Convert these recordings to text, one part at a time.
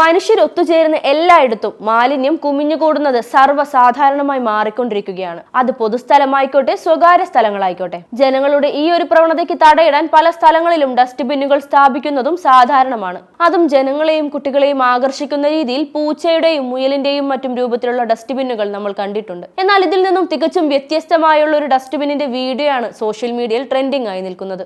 മനുഷ്യരൊത്തുചേരുന്ന എല്ലായിടത്തും മാലിന്യം കുമിഞ്ഞുകൂടുന്നത് സർവ്വസാധാരണമായി മാറിക്കൊണ്ടിരിക്കുകയാണ്. അത് പൊതുസ്ഥലമായിക്കോട്ടെ, സ്വകാര്യ സ്ഥലങ്ങളായിക്കോട്ടെ. ജനങ്ങളുടെ ഈ ഒരു പ്രവണതയ്ക്ക് തടയിടാൻ പല സ്ഥലങ്ങളിലും ഡസ്റ്റ്ബിന്നുകൾ സ്ഥാപിക്കുന്നതും സാധാരണമാണ്. അതും ജനങ്ങളെയും കുട്ടികളെയും ആകർഷിക്കുന്ന രീതിയിൽ പൂച്ചയുടെയും മുയലിന്റെയും മറ്റും രൂപത്തിലുള്ള ഡസ്റ്റ്ബിന്നുകൾ നമ്മൾ കണ്ടിട്ടുണ്ട്. എന്നാൽ ഇതിൽ നിന്നും തികച്ചും വ്യത്യസ്തമായുള്ള ഒരു ഡസ്റ്റ്ബിന്നിന്റെ വീഡിയോ ആണ് സോഷ്യൽ മീഡിയയിൽ ട്രെൻഡിംഗ് ആയി നിൽക്കുന്നത്.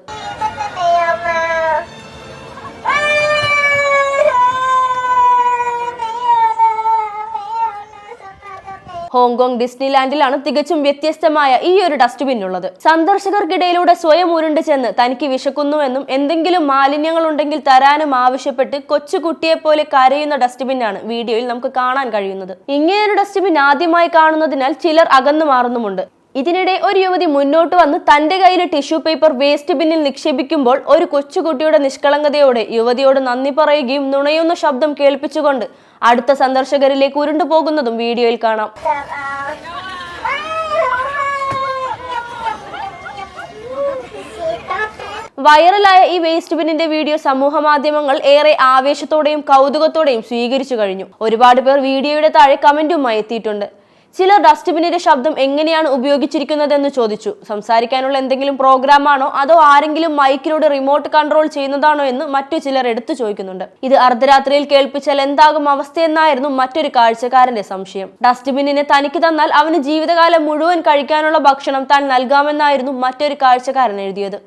ഹോങ്കോങ് ഡിസ്നിലാൻഡിലാണ് തികച്ചും വ്യത്യസ്തമായ ഈ ഒരു ഡസ്റ്റ്ബിൻ ഉള്ളത്. സന്ദർശകർക്കിടയിലൂടെ സ്വയം ഉരുണ്ട് ചെന്ന് തനിക്ക് വിശക്കുന്നുവെന്നും എന്തെങ്കിലും മാലിന്യങ്ങൾ ഉണ്ടെങ്കിൽ തരാനും ആവശ്യപ്പെട്ട് കൊച്ചുകുട്ടിയെ പോലെ കരയുന്ന ഡസ്റ്റ്ബിനാണ് വീഡിയോയിൽ നമുക്ക് കാണാൻ കഴിയുന്നത്. ഇങ്ങനെയൊരു ഡസ്റ്റ്ബിൻ ആദ്യമായി കാണുന്നതിനാൽ ചിലർ അകന്നു മാറുന്നുമുണ്ട്. ഇതിനിടെ ഒരു യുവതി മുന്നോട്ട് വന്ന് തന്റെ കയ്യിലെ ടിഷ്യൂ പേപ്പർ വേസ്റ്റ് ബിന്നിൽ നിക്ഷേപിക്കുമ്പോൾ ഒരു കൊച്ചുകുട്ടിയുടെ നിഷ്കളങ്കതയോടെ യുവതിയോട് നന്ദി പറയുകയും നുണയുന്ന ശബ്ദം കേൾപ്പിച്ചുകൊണ്ട് അടുത്ത സന്ദർശകരിലേക്ക് ഉരുണ്ടു പോകുന്നതും വീഡിയോയിൽ കാണാം. വൈറലായ ഈ വേസ്റ്റ് ബിന്നിന്റെ വീഡിയോ സമൂഹ മാധ്യമങ്ങൾ ഏറെ ആവേശത്തോടെയും കൗതുകത്തോടെയും സ്വീകരിച്ചു കഴിഞ്ഞു. ഒരുപാട് പേർ വീഡിയോയുടെ താഴെ കമന്റുമായി എത്തിയിട്ടുണ്ട്. ചിലർ ഡസ്റ്റ്ബിന്നിന്റെ ശബ്ദം എങ്ങനെയാണ് ഉപയോഗിച്ചിരിക്കുന്നതെന്ന് ചോദിച്ചു. സംസാരിക്കാനുള്ള എന്തെങ്കിലും പ്രോഗ്രാമാണോ അതോ ആരെങ്കിലും മൈക്കിലൂടെ റിമോട്ട് കൺട്രോൾ ചെയ്യുന്നതാണോ എന്ന് മറ്റു ചിലർ എടുത്തു ചോദിക്കുന്നുണ്ട്. ഇത് അർദ്ധരാത്രിയിൽ കേൾപ്പിച്ചാൽ എന്താകും അവസ്ഥയെന്നായിരുന്നു മറ്റൊരു കാഴ്ചക്കാരന്റെ സംശയം. ഡസ്റ്റ്ബിന്നിനെ തനിക്ക് തന്നാൽ അവന് ജീവിതകാലം മുഴുവൻ കഴിക്കാനുള്ള ഭക്ഷണം താൻ നൽകാമെന്നായിരുന്നു മറ്റൊരു കാഴ്ചക്കാരൻ എഴുതിയത്.